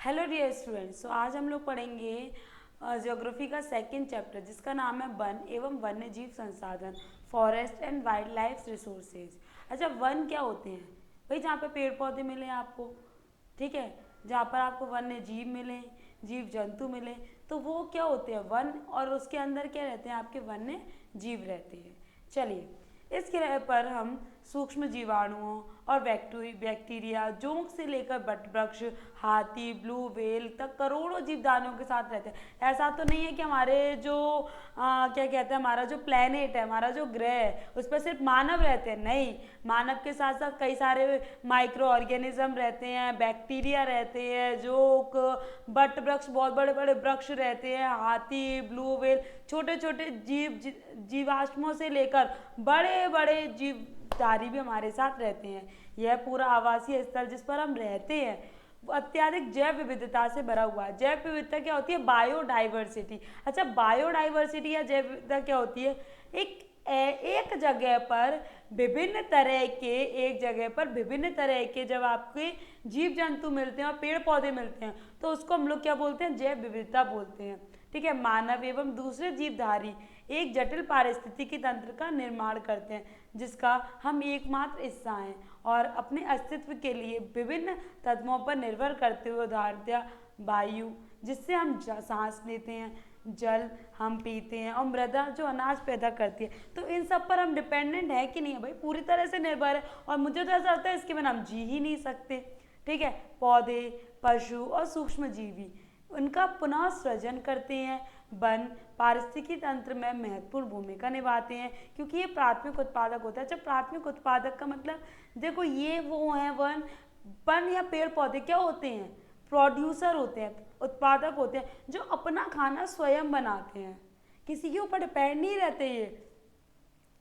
Hello dear students. आज हम लोग पढ़ेंगे ज्योग्राफी का सेकंड चैप्टर जिसका नाम है वन एवं वन्य जीव संसाधन, forest and wild life resources. अच्छा, वन क्या होते हैं भाई? जहाँ पे पेड़ पौधे मिले आपको, ठीक है, जहाँ पर आपको वन्य जीव मिले, जीव जंतु मिले, तो वो क्या होते हैं? वन। और उसके अंदर क्या रहते हैं? आपके वन्य जीव रहते हैं। चलिए, इस ग्रह पर हम सूक्ष्म जीवाणुओं और बैक्टीरिया, जोंक से लेकर वटवृक्ष, हाथी, ब्लू व्हेल तक करोड़ों जीवदानों के साथ रहते हैं। ऐसा तो नहीं है कि हमारे जो क्या कहते हैं, हमारा जो प्लेनेट है, हमारा जो ग्रह है, उस पर सिर्फ मानव रहते हैं। नहीं, मानव के साथ साथ कई सारे माइक्रो ऑर्गेनिज्म रहते हैं, बैक्टीरिया रहते हैं, जोंक, वटवृक्ष, बहुत बड़े बड़े वृक्ष रहते हैं, हाथी, ब्लू व्हेल, छोटे छोटे जीवाश्मों से लेकर बड़े बड़े जीवधारी भी हमारे साथ रहते हैं। यह पूरा आवासीय स्थल जिस पर हम रहते हैं वो अत्यधिक जैव विविधता से भरा हुआ है। जैव विविधता क्या होती है? बायोडाइवर्सिटी। अच्छा, बायोडाइवर्सिटी या जैव विविधता क्या होती है? एक जगह पर विभिन्न तरह के जब आपके जीव जंतु मिलते हैं और पेड़ पौधे मिलते हैं तो उसको हम लोग क्या बोलते हैं? जैव विविधता बोलते हैं। ठीक है, मानव एवं दूसरे जीवधारी एक जटिल पारिस्थितिकी तंत्र का निर्माण करते हैं जिसका हम एकमात्र हिस्सा हैं और अपने अस्तित्व के लिए विभिन्न तत्वों पर निर्भर करते हुए, उदाहरणतः वायु जिससे हम सांस लेते हैं, जल हम पीते हैं, और मृदा जो अनाज पैदा करती है। तो इन सब पर हम डिपेंडेंट है कि नहीं है भाई? पूरी तरह से निर्भर है। और मुझे तो ऐसा लगता है इसके बिना हम जी ही नहीं सकते। ठीक है, पौधे, पशु और सूक्ष्म जीवी उनका पुनः सृजन करते हैं। वन पारिस्थितिकी तंत्र में महत्वपूर्ण भूमिका निभाते हैं क्योंकि ये प्राथमिक उत्पादक होता है। जब प्राथमिक उत्पादक का मतलब देखो, ये वो है वन या पेड़ पौधे क्या होते हैं? प्रोड्यूसर होते हैं, उत्पादक होते हैं, जो अपना खाना स्वयं बनाते हैं, किसी के ऊपर डिपेंड नहीं रहते। ये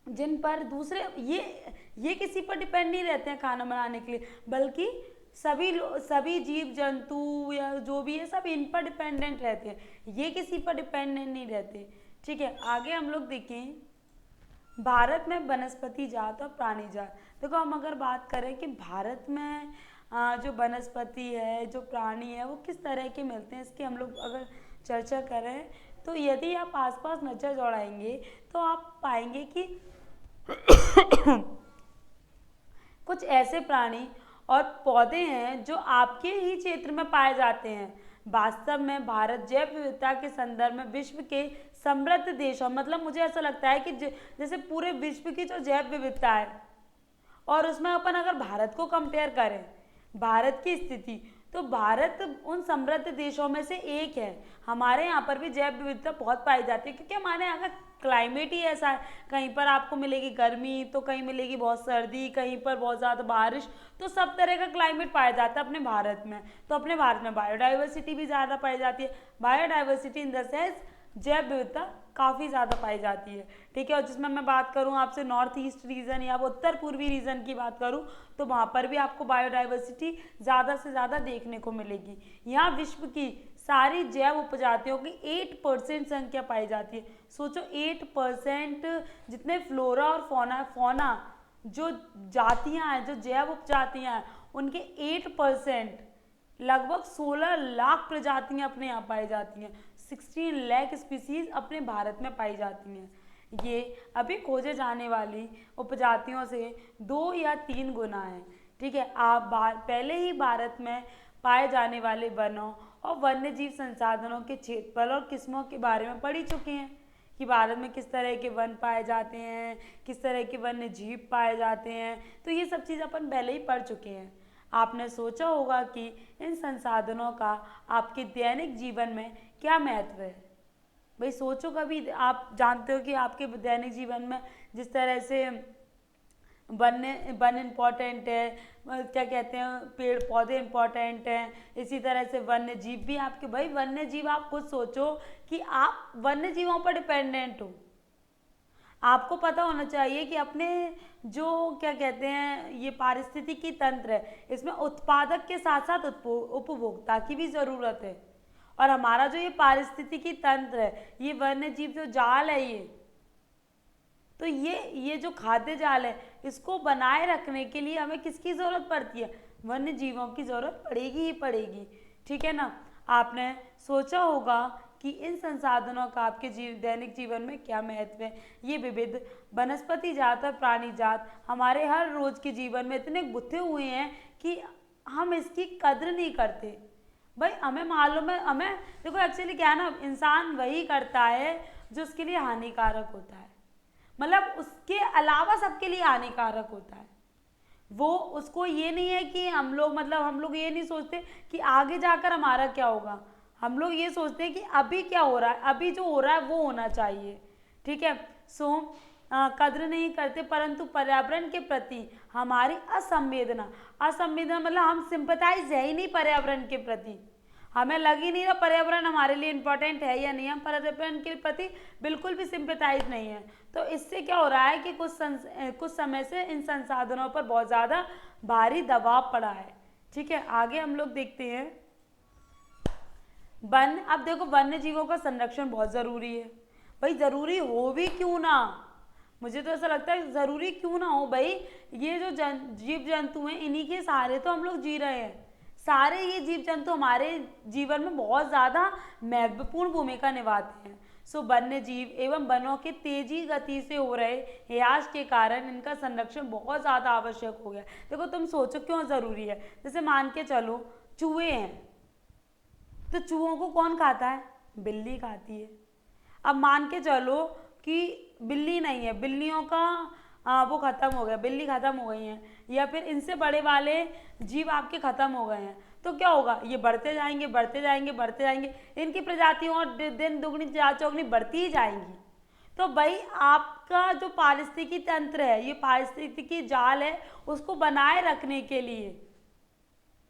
जिन पर दूसरे ये किसी पर डिपेंड नहीं रहते हैं खाना बनाने के लिए, बल्कि सभी जीव जंतु या जो भी है सब इन पर डिपेंडेंट रहते हैं, ये किसी पर डिपेंडेंट नहीं रहते। ठीक है, आगे हम लोग देखें भारत में वनस्पति जात और प्राणी जात। देखो, हम अगर बात करें कि भारत में जो वनस्पति है, जो प्राणी है, वो किस तरह के मिलते हैं, इसकी हम लोग अगर चर्चा करें तो यदि आप आसपास नजर दौड़ाएंगे तो आप पाएंगे कि कुछ ऐसे प्राणी और पौधे हैं जो आपके ही क्षेत्र में पाए जाते हैं। वास्तव में भारत जैव विविधता के संदर्भ में विश्व के समृद्ध देशों, मतलब मुझे ऐसा लगता है कि जैसे पूरे विश्व की जो जैव विविधता है और उसमें अपन अगर भारत को कंपेयर करें, भारत की स्थिति, तो भारत उन समृद्ध देशों में से एक है। हमारे यहाँ पर भी जैव विविधता बहुत पाई जाती है क्योंकि हमारे यहाँ का क्लाइमेट ही ऐसा है। कहीं पर आपको मिलेगी गर्मी तो कहीं मिलेगी बहुत सर्दी, कहीं पर बहुत ज़्यादा बारिश, तो सब तरह का क्लाइमेट पाया जाता है अपने भारत में। तो अपने भारत में बायोडाइवर्सिटी भी ज़्यादा पाई जाती है। बायोडाइवर्सिटी इन द सेंस जैव विविधता काफ़ी ज़्यादा पाई जाती है। ठीक है, और जिसमें मैं बात करूँ आपसे नॉर्थ ईस्ट रीजन या उत्तर पूर्वी रीजन की बात करूँ तो वहाँ पर भी आपको बायोडाइवर्सिटी ज़्यादा से ज़्यादा देखने को मिलेगी। यहाँ विश्व की सारी जैव उपजातियों की 8% संख्या पाई जाती है। सोचो, 8% जितने फ्लोरा और फौना जो जातियाँ हैं, जो जैव उपजातियाँ हैं, उनके 8% लगभग 16 लाख प्रजातियाँ अपने यहाँ पाई जाती हैं। 16 लाख स्पीसीज अपने भारत में पाई जाती हैं। ये अभी खोजे जाने वाली उपजातियों से 2 या 3 गुना है। ठीक है, आप पहले ही भारत में पाए जाने वाले वनों और वन्य जीव संसाधनों के क्षेत्रफल और किस्मों के बारे में पढ़ ही चुके हैं कि भारत में किस तरह के वन पाए जाते हैं, किस तरह के वन्य जीव पाए जाते हैं। तो ये सब चीज़ अपन पहले ही पढ़ चुके हैं। आपने सोचा होगा कि इन संसाधनों का आपके दैनिक जीवन में क्या महत्व है। भाई सोचो, कभी आप जानते हो कि आपके दैनिक जीवन में जिस तरह से वन इम्पॉर्टेंट है, क्या कहते हैं, पेड़ पौधे इम्पॉर्टेंट हैं, इसी तरह से वन्य जीव भी आपके। भाई वन्य जीव, आप खुद सोचो कि आप वन्य जीवों पर डिपेंडेंट हो। आपको पता होना चाहिए कि अपने जो क्या कहते हैं ये पारिस्थितिकी तंत्र है, इसमें उत्पादक के साथ साथ उपभोक्ता की भी ज़रूरत है। और हमारा जो ये पारिस्थितिकी तंत्र है, ये वन्य जीव जो जाल है, तो ये जो खाद्य जाल है, इसको बनाए रखने के लिए हमें किसकी ज़रूरत पड़ती है? वन्य जीवों की ज़रूरत पड़ेगी ही पड़ेगी। ठीक है ना। आपने सोचा होगा कि इन संसाधनों का आपके दैनिक जीवन में क्या महत्व है। ये विविध वनस्पति जात और प्राणी जात हमारे हर रोज के जीवन में इतने गुथे हुए हैं कि हम इसकी कद्र नहीं करते। भाई हमें मालूम है, हमें देखो एक्चुअली क्या है ना, इंसान वही करता है जो उसके लिए हानिकारक होता है, मतलब उसके अलावा सबके लिए हानिकारक होता है। वो उसको ये नहीं है कि हम लोग ये नहीं सोचते कि आगे जाकर हमारा क्या होगा। हम लोग ये सोचते हैं कि अभी क्या हो रहा है, अभी जो हो रहा है वो होना चाहिए, ठीक है। सो कद्र नहीं करते, परंतु पर्यावरण के प्रति हमारी असंवेदना मतलब हम सिंपैथाइज है ही नहीं पर्यावरण के प्रति। हमें लग ही नहीं रहा पर्यावरण हमारे लिए इम्पोर्टेंट है या नहीं, हम पर्यावरण के प्रति बिल्कुल भी सिंपैथाइज नहीं है। तो इससे क्या हो रहा है कि कुछ समय से इन संसाधनों पर बहुत ज़्यादा भारी दबाव पड़ा है, ठीक है। आगे हम लोग देखते हैं अब देखो वन्य जीवों का संरक्षण बहुत ज़रूरी है। भाई ज़रूरी हो भी क्यों ना, मुझे तो ऐसा लगता है ज़रूरी क्यों ना हो भाई, ये जो जीव जंतु हैं इन्हीं के सहारे तो हम लोग जी रहे हैं। सारे ये जीव जंतु हमारे जीवन में बहुत ज़्यादा महत्वपूर्ण भूमिका निभाते हैं। सो वन्य जीव एवं वनों के तेजी गति से हो रहे ह्रास के कारण इनका संरक्षण बहुत ज़्यादा आवश्यक हो गया। देखो तुम सोचो क्यों ज़रूरी है। जैसे मान के चलो चूहे हैं, तो चूहों को कौन खाता है, बिल्ली खाती है। अब मान के चलो कि बिल्ली नहीं है, बिल्लियों का वो ख़त्म हो गया, बिल्ली ख़त्म हो गई हैं, या फिर इनसे बड़े वाले जीव आपके ख़त्म हो गए हैं, तो क्या होगा, ये बढ़ते जाएंगे बढ़ते जाएंगे बढ़ते जाएंगे, इनकी प्रजातियों और दिन दुगनी चार चौगनी बढ़ती ही जाएंगी। तो भाई आपका जो पारिस्थितिकी तंत्र है, ये पारिस्थितिकी जाल है, उसको बनाए रखने के लिए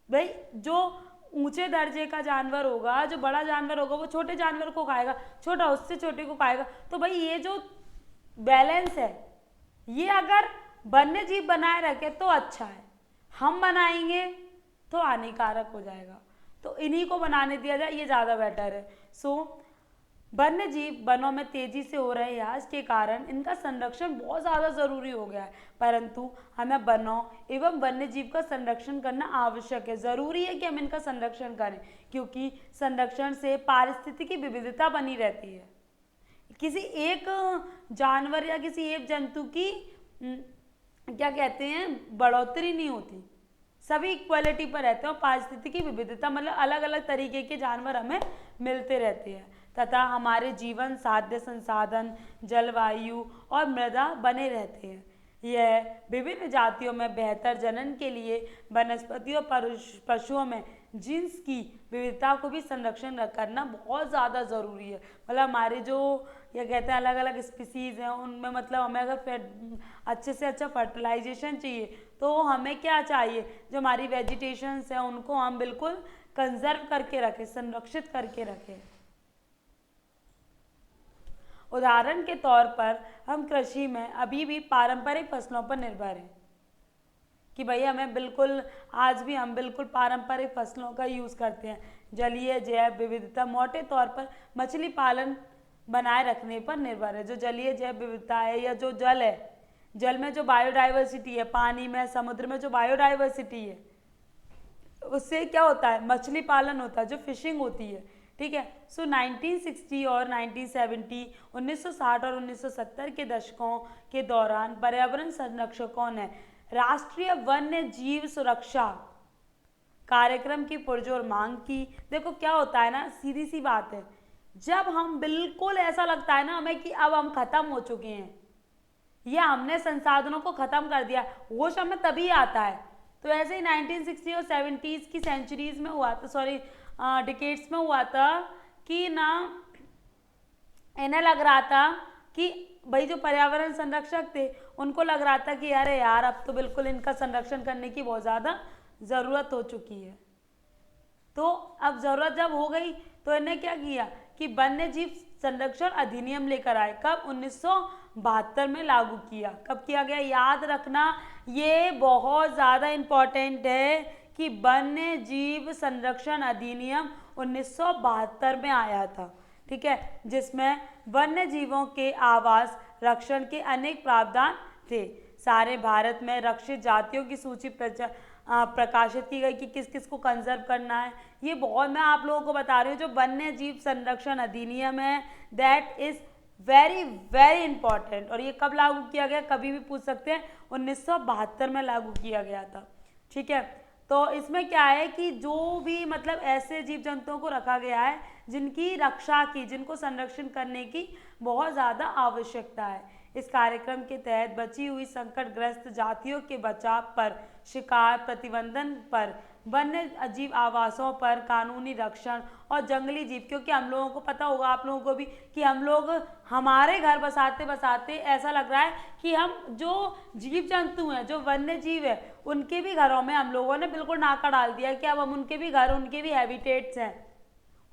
भाई जो ऊंचे दर्जे का जानवर होगा, जो बड़ा जानवर होगा वो छोटे जानवर को खाएगा, छोटा उससे छोटे को खाएगा। तो भाई ये जो बैलेंस है, ये अगर वन्य जीव बनाए रखे तो अच्छा है, हम बनाएंगे तो हानिकारक हो जाएगा। तो इन्हीं को बनाने दिया जाए, ये ज़्यादा बेटर है। सो वन्य जीव वनों में तेजी से हो रहे ह्रास के कारण इनका संरक्षण बहुत ज़्यादा ज़रूरी हो गया है, परंतु हमें वनों एवं वन्य जीव का संरक्षण करना आवश्यक है। ज़रूरी है कि हम इनका संरक्षण करें, क्योंकि संरक्षण से पारिस्थितिकी विविधता बनी रहती है। किसी एक जानवर या किसी एक जंतु की क्या कहते हैं बढ़ोतरी नहीं होती, सभी इक्वालिटी पर रहते हैं और पारिस्थितिकी विविधता मतलब अलग अलग तरीके के जानवर हमें मिलते रहते हैं, तथा हमारे जीवन साध्य संसाधन जलवायु और मृदा बने रहते हैं। यह विभिन्न जातियों में बेहतर जनन के लिए वनस्पति और पशुओं में जीन्स की विविधता को भी संरक्षण करना बहुत ज़्यादा ज़रूरी है। मतलब हमारे जो ये कहते हैं अलग अलग स्पीसीज़ हैं, उनमें मतलब हमें अगर अच्छे से अच्छा फर्टिलाइजेशन चाहिए तो हमें क्या चाहिए, जो हमारी वेजिटेशंस हैं उनको हम बिल्कुल कंजर्व करके रखें, संरक्षित करके रखें। उदाहरण के तौर पर हम कृषि में अभी भी पारंपरिक फसलों पर निर्भर हैं कि भाई हमें बिल्कुल आज भी हम बिल्कुल पारंपरिक फसलों का यूज़ करते हैं। जलीय जैव विविधता मोटे तौर पर मछली पालन बनाए रखने पर निर्भर है। जो जलीय जैव विविधता है या जो जल है, जल में जो बायोडाइवर्सिटी है, पानी में समुद्र में जो बायोडाइवर्सिटी है, उससे क्या होता है, मछली पालन होता है, जो फिशिंग होती है, ठीक है। सो 1960 और 1970 1960 और 1970 के दशकों के दौरान पर्यावरण संरक्षकों ने राष्ट्रीय वन्य जीव सुरक्षा कार्यक्रम की पुरजोर मांग की। देखो क्या होता है ना, सीधी सी बात है, जब हम बिल्कुल ऐसा लगता है ना हमें कि अब हम खत्म हो चुके हैं या हमने संसाधनों को खत्म कर दिया, होश हमें तभी आता है। तो ऐसे ही 1960 और 70s की सेंचुरीज में हुआ था, सॉरी डिकेड्स में हुआ था कि ना इन्हें लग रहा था कि भाई जो पर्यावरण संरक्षक थे उनको लग रहा था कि अरे यार अब तो बिल्कुल इनका संरक्षण करने की बहुत ज़्यादा ज़रूरत हो चुकी है। तो अब ज़रूरत जब हो गई तो इन्हें क्या किया कि वन्य जीव संरक्षण अधिनियम लेकर आए। कब, 1972 में लागू किया। कब किया गया, याद रखना, ये बहुत ज़्यादा इम्पोर्टेंट है कि वन्य जीव संरक्षण अधिनियम 1972 में आया था, ठीक है, जिसमें वन्य जीवों के आवास रक्षण के अनेक प्रावधान थे। सारे भारत में रक्षित जातियों की सूची प्रकाशित की गई कि किस किस को कंजर्व करना है। ये बहुत मैं आप लोगों को बता रही हूँ, जो वन्य जीव संरक्षण अधिनियम है that is very very important. और ये कब लागू किया गया, कभी भी पूछ सकते हैं, 1972 में लागू किया गया था। ठीक है, तो इसमें क्या है कि जो भी मतलब ऐसे जीव जंतुओं को रखा गया है जिनकी रक्षा की, जिनको संरक्षण करने की बहुत ज़्यादा आवश्यकता है। इस कार्यक्रम के तहत बची हुई संकटग्रस्त जातियों के बचाव पर, शिकार प्रतिबंधन पर, वन्य जीव आवासों पर कानूनी रक्षण और जंगली जीव, क्योंकि हम लोगों को पता होगा, आप लोगों को भी, कि हम लोग हमारे घर बसाते बसाते ऐसा लग रहा है कि हम जो जीव जंतु हैं, जो वन्य जीव है, उनके भी घरों में हम लोगों ने बिल्कुल नाका डाल दिया कि अब हम उनके भी घर, उनके भी हैबिटेट्स हैं,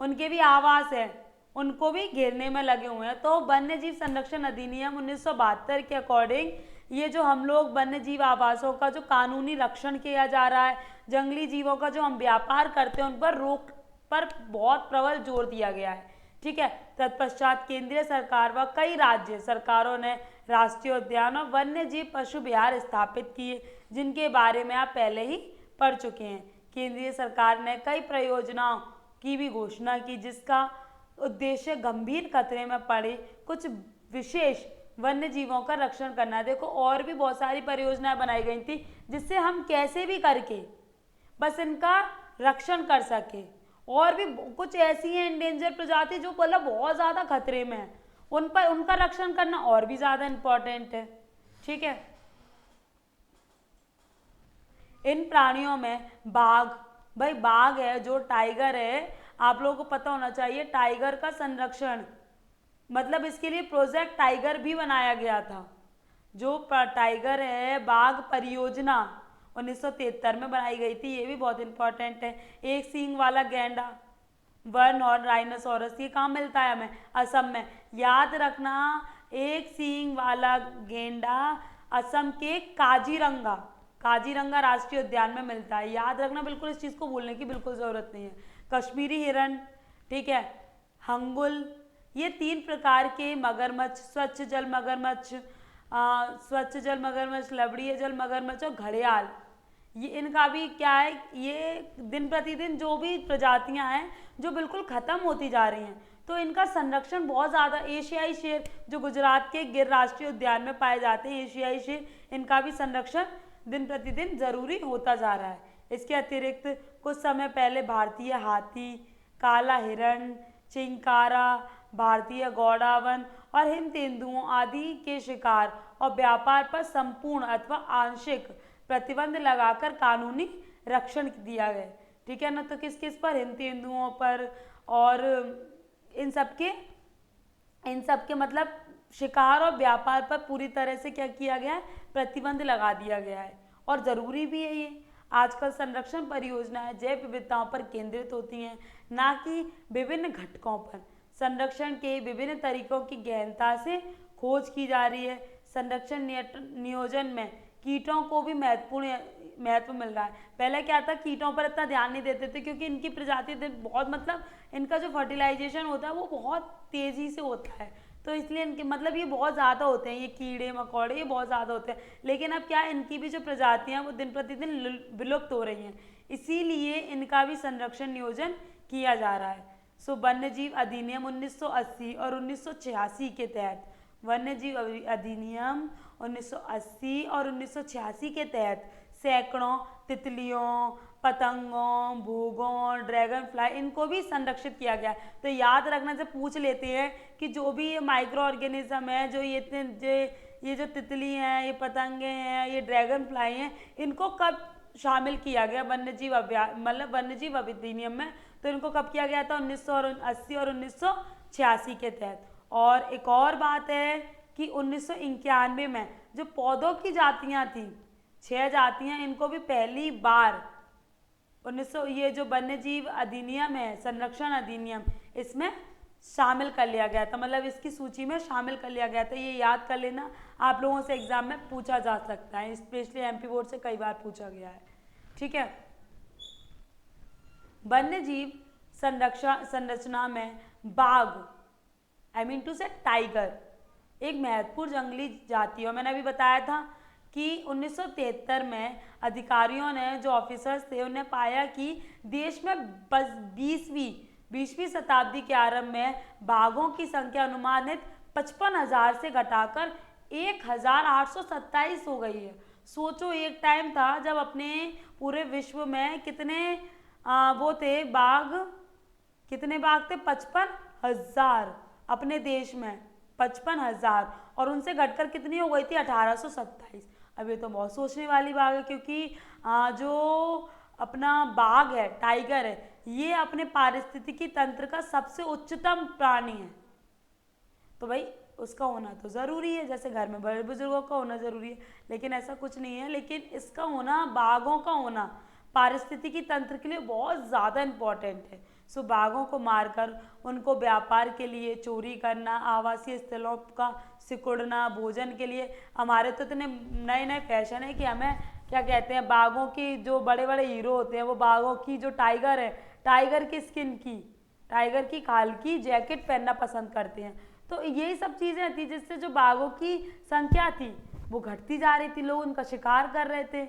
उनके भी आवास है, उनको भी घेरने में लगे हुए हैं। तो वन्य जीव संरक्षण अधिनियम 1972 के अकॉर्डिंग ये जो हम लोग वन्य जीव आवासों का जो कानूनी रक्षण किया जा रहा है, जंगली जीवों का जो हम व्यापार करते हैं उन पर रोक पर बहुत प्रबल जोर दिया गया है। ठीक है, तत्पश्चात केंद्रीय सरकार व कई राज्य सरकारों ने राष्ट्रीय उद्यान और वन्य जीव पशु विहार स्थापित किए, जिनके बारे में आप पहले ही पढ़ चुके हैं। केंद्रीय सरकार ने कई परियोजनाओं की भी घोषणा की, जिसका उद्देश्य गंभीर खतरे में पड़े कुछ विशेष वन्य जीवों का रक्षण करना है। देखो, और भी बहुत सारी परियोजनाएं बनाई गई थी जिससे हम कैसे भी करके बस इनका रक्षण कर सके। और भी कुछ ऐसी हैं इंडेंजर प्रजाति जो मतलब बहुत ज़्यादा खतरे में है, उन पर उनका रक्षण करना और भी ज़्यादा इम्पोर्टेंट है। ठीक है, इन प्राणियों में बाघ, भाई बाघ है, जो टाइगर है, आप लोगों को पता होना चाहिए टाइगर का संरक्षण, मतलब इसके लिए प्रोजेक्ट टाइगर भी बनाया गया था। जो टाइगर है, बाघ परियोजना 1973 में बनाई गई थी, ये भी बहुत इंपॉर्टेंट है। एक सींग वाला गैंडा, वन हॉर्न राइनोसोरस, ये कहाँ मिलता है हमें, असम में। याद रखना, एक सींग वाला गेंडा असम के काजीरंगा राष्ट्रीय उद्यान में मिलता है। याद रखना, बिल्कुल इस चीज़ को भूलने की बिल्कुल ज़रूरत नहीं है। कश्मीरी हिरन, ठीक है, हंगुल, ये 3 प्रकार के मगरमच्छ, स्वच्छ जल मगरमच्छ, लवणीय जल मगरमच्छ और घड़ियाल, ये इनका भी क्या है, ये दिन प्रतिदिन जो भी प्रजातियां हैं जो बिल्कुल ख़त्म होती जा रही हैं, तो इनका संरक्षण बहुत ज़्यादा। एशियाई शेर जो गुजरात के गिर राष्ट्रीय उद्यान में पाए जाते हैं, एशियाई शेर, इनका भी संरक्षण दिन प्रतिदिन ज़रूरी होता जा रहा है। इसके अतिरिक्त कुछ समय पहले भारतीय हाथी, काला हिरण, चिंकारा, भारतीय गौड़ावन और हिम तेंदुओं आदि के शिकार और व्यापार पर संपूर्ण अथवा आंशिक प्रतिबंध लगाकर कानूनी रक्षण दिया गया। ठीक है ना, तो किस किस पर, हिम तेंदुओं पर और इन सबके मतलब शिकार और व्यापार पर पूरी तरह से क्या किया गया है, प्रतिबंध लगा दिया गया है। और ज़रूरी भी है ये। आजकल संरक्षण परियोजनाएं जैव विविधताओं पर केंद्रित होती हैं, ना कि विभिन्न घटकों पर। संरक्षण के विभिन्न तरीकों की गहनता से खोज की जा रही है। संरक्षण नियोजन में कीटों को भी महत्व मिल रहा है। पहले क्या था, कीटों पर इतना ध्यान नहीं देते थे क्योंकि इनकी प्रजाति बहुत मतलब इनका जो फर्टिलाइजेशन होता है वो बहुत तेज़ी से होता है, तो इसलिए इनके मतलब ये बहुत ज़्यादा होते हैं, ये कीड़े मकोड़े ये बहुत ज़्यादा होते हैं। लेकिन अब क्या है, इनकी भी जो प्रजातियाँ वो दिन प्रतिदिन विलुप्त हो रही हैं, इसीलिए इनका भी संरक्षण नियोजन किया जा रहा है। सो वन्य जीव अधिनियम 1980 और 1986 के तहत, वन्य जीव अधिनियम 1980 और 1986 के तहत सैकड़ों तितलियों, पतंगों, भूगों, ड्रैगन फ्लाई, इनको भी संरक्षित किया गया है। तो याद रखना, से पूछ लेते हैं कि जो भी ये माइक्रो ऑर्गेनिज्म है, जो ये जो तितली हैं, ये पतंगे हैं, ये ड्रैगन फ्लाई हैं, इनको कब शामिल किया गया वन्य जीव अधिनियम में, तो इनको कब किया गया था, 1980 और 1986 के तहत। और एक और बात है कि 1991 में जो पौधों की जातियाँ थी, 6 जातियाँ, इनको भी पहली बार ये जो वन्य जीव अधिनियम है, संरक्षण अधिनियम, इसमें शामिल कर लिया गया था, मतलब इसकी सूची में शामिल कर लिया गया था। ये याद कर लेना, आप लोगों से एग्जाम में पूछा जा सकता है, स्पेशली एमपी बोर्ड से कई बार पूछा गया है। ठीक है, वन्य जीव संरचना में बाघ, आई मीन टू से टाइगर, एक महत्वपूर्ण जंगली जाति है। मैंने अभी बताया था कि 1973 में अधिकारियों ने, जो ऑफिसर्स थे, उन्हें पाया कि देश में बस 20वीं शताब्दी के आरंभ में बाघों की संख्या अनुमानित 55,000 से घटाकर 1,827 हो गई है। सोचो, एक टाइम था जब अपने पूरे विश्व में कितने वो थे बाघ, कितने बाघ थे? 55,000 अपने देश में, 55,000, और उनसे घटकर कितनी हो गई थी? 1,827। अब ये तो बहुत सोचने वाली बात है, क्योंकि जो अपना बाघ है, टाइगर है, ये अपने पारिस्थितिकी तंत्र का सबसे उच्चतम प्राणी है। तो भाई उसका होना तो ज़रूरी है, जैसे घर में बड़े बुजुर्गों का होना ज़रूरी है, लेकिन ऐसा कुछ नहीं है। लेकिन इसका होना, बाघों का होना पारिस्थितिकी तंत्र के लिए बहुत ज़्यादा इम्पॉर्टेंट है। सो बाघों को मारकर उनको व्यापार के लिए चोरी करना, आवासीय स्थलों का सिकुड़ना, भोजन के लिए, हमारे तो इतने नए नए फैशन है कि हमें क्या कहते हैं, बाघों की, जो बड़े बड़े हीरो होते हैं वो बाघों की, जो टाइगर है, टाइगर की स्किन की, टाइगर की खाल की जैकेट पहनना पसंद करते हैं। तो यही सब चीज़ें थी जिससे जो बाघों की संख्या थी वो घटती जा रही थी, लोग उनका शिकार कर रहे थे।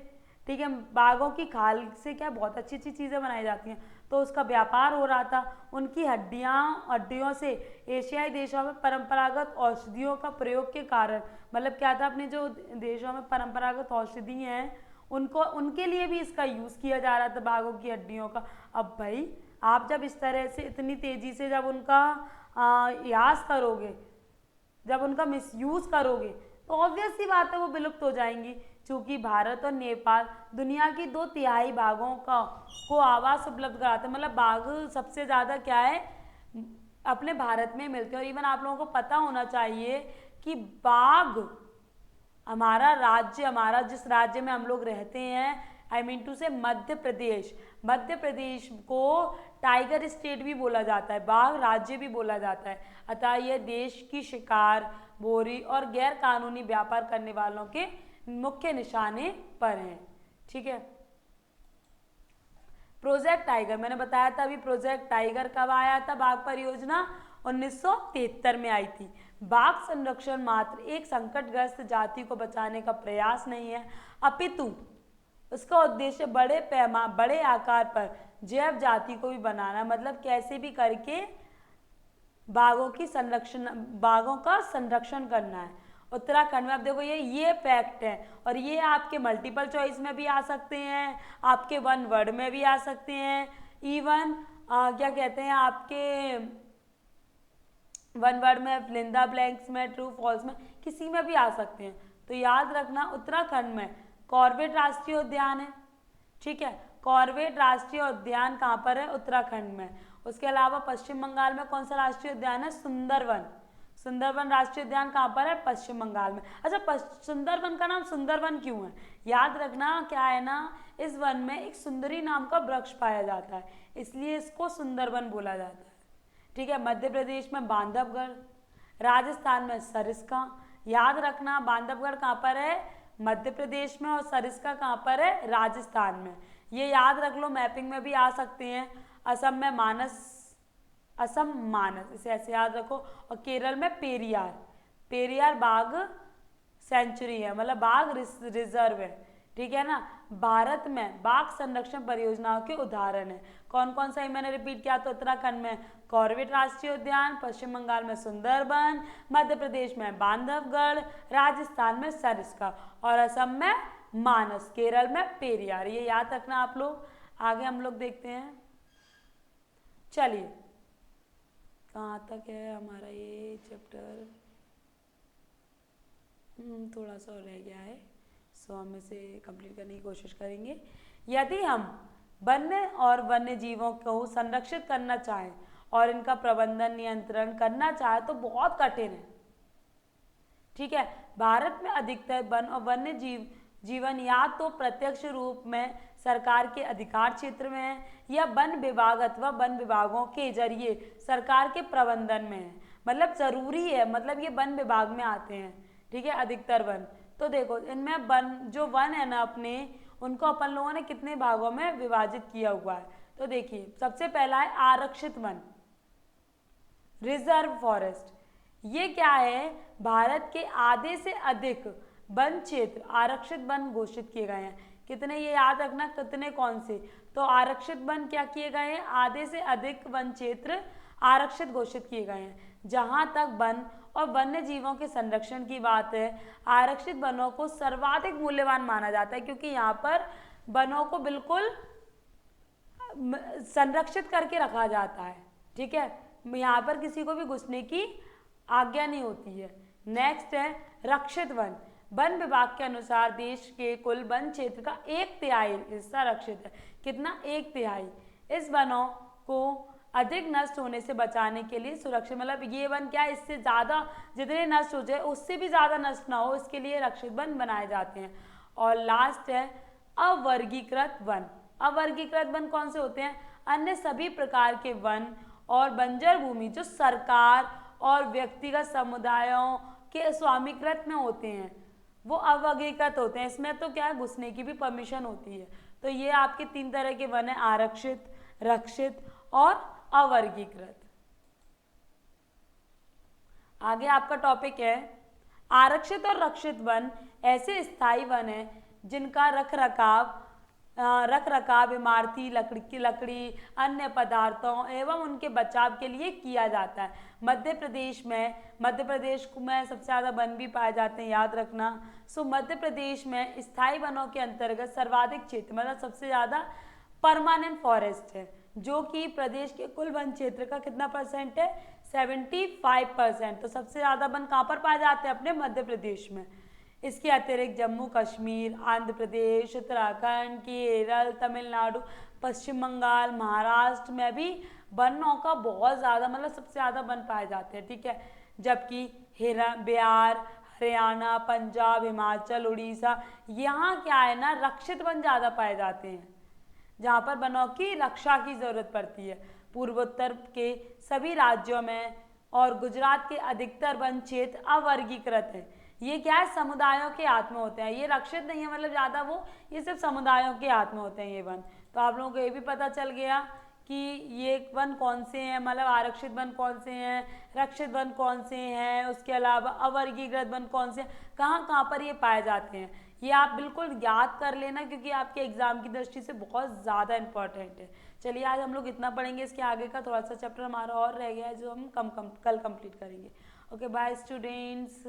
ठीक है, बाघों की खाल से क्या बहुत अच्छी अच्छी चीज़ें बनाई जाती हैं, तो उसका व्यापार हो रहा था। उनकी हड्डियों से एशियाई देशों में परंपरागत औषधियों का प्रयोग के कारण, मतलब क्या था, अपने जो देशों में परंपरागत औषधि हैं उनको, उनके लिए भी इसका यूज़ किया जा रहा था, बाघों की हड्डियों का। अब भाई आप जब इस तरह से इतनी तेज़ी से जब उनका यास करोगे, जब उनका मिसयूज़ करोगे, तो ऑब्वियस सी बात है वो विलुप्त हो जाएंगी। चूँकि भारत और नेपाल दुनिया की 2/3 बाघों को आवास उपलब्ध कराते हैं, मतलब बाघ सबसे ज़्यादा क्या है, अपने भारत में मिलते हैं। और इवन आप लोगों को पता होना चाहिए कि बाघ, हमारा राज्य, हमारा जिस राज्य में हम लोग रहते हैं, आई मीन टू से मध्य प्रदेश, मध्य प्रदेश को टाइगर स्टेट भी बोला जाता है, बाघ राज्य भी बोला जाता है। अतः यह देश की शिकार, बोरी और गैर कानूनी व्यापार करने वालों के मुख्य निशाने पर हैं। ठीक है, प्रोजेक्ट टाइगर, मैंने बताया था अभी, प्रोजेक्ट टाइगर कब आया था? बाघ परियोजना 1973 में आई थी। बाघ संरक्षण मात्र एक संकटग्रस्त जाति को बचाने का प्रयास नहीं है, अपितु उसका उद्देश्य बड़े आकार पर जैव जाति को भी बनाना, मतलब कैसे भी करके बाघों का संरक्षण करना है। उत्तराखंड में, आप देखो ये फैक्ट है, और ये आपके मल्टीपल चॉइस में भी आ सकते हैं, आपके वन वर्ड में भी आ सकते हैं, इवन क्या कहते हैं, आपके वन वर्ड में, फिलिंदा ब्लैंक्स में, ट्रू फॉल्स में, किसी में भी आ सकते हैं। तो याद रखना, उत्तराखंड में कॉर्बेट राष्ट्रीय उद्यान है। ठीक है, कॉर्बेट राष्ट्रीय उद्यान कहाँ पर है? उत्तराखंड में। उसके अलावा पश्चिम बंगाल में कौन सा राष्ट्रीय उद्यान है? सुंदरवन। सुंदरवन राष्ट्रीय उद्यान कहाँ पर है? पश्चिम बंगाल में। अच्छा, सुंदरवन का नाम सुंदरवन क्यों है? याद रखना, क्या है ना, इस वन में एक सुंदरी नाम का वृक्ष पाया जाता है, इसलिए इसको सुंदरवन बोला जाता है। ठीक है, मध्य प्रदेश में बांधवगढ़, राजस्थान में सरिस्का। याद रखना, बांधवगढ़ कहाँ पर है? मध्य प्रदेश में, और सरिस्का कहाँ पर है? राजस्थान में। ये याद रख लो, मैपिंग में भी आ सकते हैं। असम में असम मानस, इसे ऐसे याद रखो। और केरल में पेरियार बाघ सेंचुरी है, मतलब बाघ रिजर्व है। ठीक है ना। भारत में बाघ संरक्षण परियोजनाओं के उदाहरण है, कौन कौन सा? मैंने रिपीट किया तो उत्तराखंड में कॉर्बेट राष्ट्रीय उद्यान, पश्चिम बंगाल में सुंदरबन, मध्य प्रदेश में बांधवगढ़, राजस्थान में सरिस्का, और असम में मानस, केरल में पेरियार। ये याद रखना आप लोग। आगे हम लोग देखते हैं, चलिए कहाँ तक है हमारा ये चैप्टर। थोड़ा सा और रह गया है, सो हम इसे कंप्लीट करने की कोशिश करेंगे। यदि हम वन्य और वन्य जीवों को संरक्षित करना चाहें और इनका प्रबंधन नियंत्रण करना चाहें तो बहुत कठिन है। ठीक है, भारत में अधिकतर वन और वन्य जीवन या तो प्रत्यक्ष रूप में सरकार के अधिकार क्षेत्र में है, या वन विभाग अथवा वन विभागों के जरिए सरकार के प्रबंधन में है। मतलब जरूरी है, मतलब ये वन विभाग में आते हैं। ठीक है, अधिकतर वन। तो देखो, इनमें वन है ना अपने, उनको अपन लोगों ने कितने भागों में विभाजित किया हुआ है। तो देखिए, सबसे पहला है आरक्षित वन, रिजर्व फॉरेस्ट। ये क्या है? भारत के आधे से अधिक वन क्षेत्र आरक्षित वन घोषित किए गए हैं। कितने, ये याद रखना, कितने कौन से, तो आरक्षित वन क्या किए गए हैं, आधे से अधिक वन क्षेत्र आरक्षित घोषित किए गए हैं। जहां तक वन और वन्य जीवों के संरक्षण की बात है, आरक्षित वनों को सर्वाधिक मूल्यवान माना जाता है, क्योंकि यहाँ पर वनों को बिल्कुल संरक्षित करके रखा जाता है। ठीक है, यहाँ पर किसी को भी घुसने की आज्ञा नहीं होती है। नेक्स्ट है रक्षित वन। वन विभाग के अनुसार देश के कुल वन क्षेत्र का 1/3 हिस्सा रक्षित है। कितना, 1/3। इस वनों को अधिक नष्ट होने से बचाने के लिए सुरक्षित, मतलब ये वन क्या है, इससे ज़्यादा जितने नष्ट हो जाए उससे भी ज़्यादा नष्ट ना हो, इसके लिए रक्षित वन बनाए जाते हैं। और लास्ट है अवर्गीकृत वन। अवर्गीकृत वन कौन से होते हैं, अन्य सभी प्रकार के वन और बंजर भूमि जो सरकार और व्यक्तिगत समुदायों के स्वामिकृत में होते हैं वो अवर्गीकृत होते हैं। इसमें तो क्या है, घुसने की भी परमिशन होती है। तो ये आपके 3 तरह के वन है, आरक्षित, रक्षित और अवर्गीकृत। आगे आपका टॉपिक है आरक्षित और रक्षित वन ऐसे स्थायी वन हैं जिनका रख रखाव इमारती लकड़ी अन्य पदार्थों एवं उनके बचाव के लिए किया जाता है। मध्य प्रदेश में सबसे ज़्यादा वन भी पाए जाते हैं, याद रखना। सो मध्य प्रदेश में स्थायी वनों के अंतर्गत सर्वाधिक क्षेत्र, मतलब सबसे ज़्यादा परमानेंट फॉरेस्ट है, जो कि प्रदेश के कुल वन क्षेत्र का कितना परसेंट है, 75%। तो सबसे ज़्यादा वन कहाँ पर पाए जाते हैं, अपने मध्य प्रदेश में। इसके अतिरिक्त जम्मू कश्मीर, आंध्र प्रदेश, उत्तराखंड, केरल, तमिलनाडु, पश्चिम बंगाल, महाराष्ट्र में भी वनों का बहुत ज़्यादा, मतलब सबसे ज़्यादा वन पाए जाते हैं। ठीक है, जबकि बिहार, हरियाणा, पंजाब, हिमाचल, उड़ीसा, यहाँ क्या है ना, रक्षित वन ज़्यादा पाए जाते हैं, जहाँ पर वनों की रक्षा की ज़रूरत पड़ती है। पूर्वोत्तर के सभी राज्यों में और गुजरात के अधिकतर वन क्षेत्र अवर्गीकृत है। ये क्या है, समुदायों के हाथ में होते हैं, ये रक्षित नहीं है, मतलब ज़्यादा वो, ये सिर्फ समुदायों के हाथ में होते हैं ये वन। तो आप लोगों को ये भी पता चल गया कि ये वन कौन से हैं, मतलब आरक्षित वन कौन से हैं, रक्षित वन कौन से हैं, उसके अलावा अवर्गीकृत वन कौन से हैं, कहाँ कहाँ पर ये पाए जाते हैं। ये आप बिल्कुल याद कर लेना, क्योंकि आपके एग्जाम की दृष्टि से बहुत ज़्यादा इंपॉर्टेंट है। चलिए आज हम लोग इतना पढ़ेंगे, इसके आगे का थोड़ा सा चैप्टर हमारा और रह गया है जो हम कल कंप्लीट करेंगे। Okay, bye students.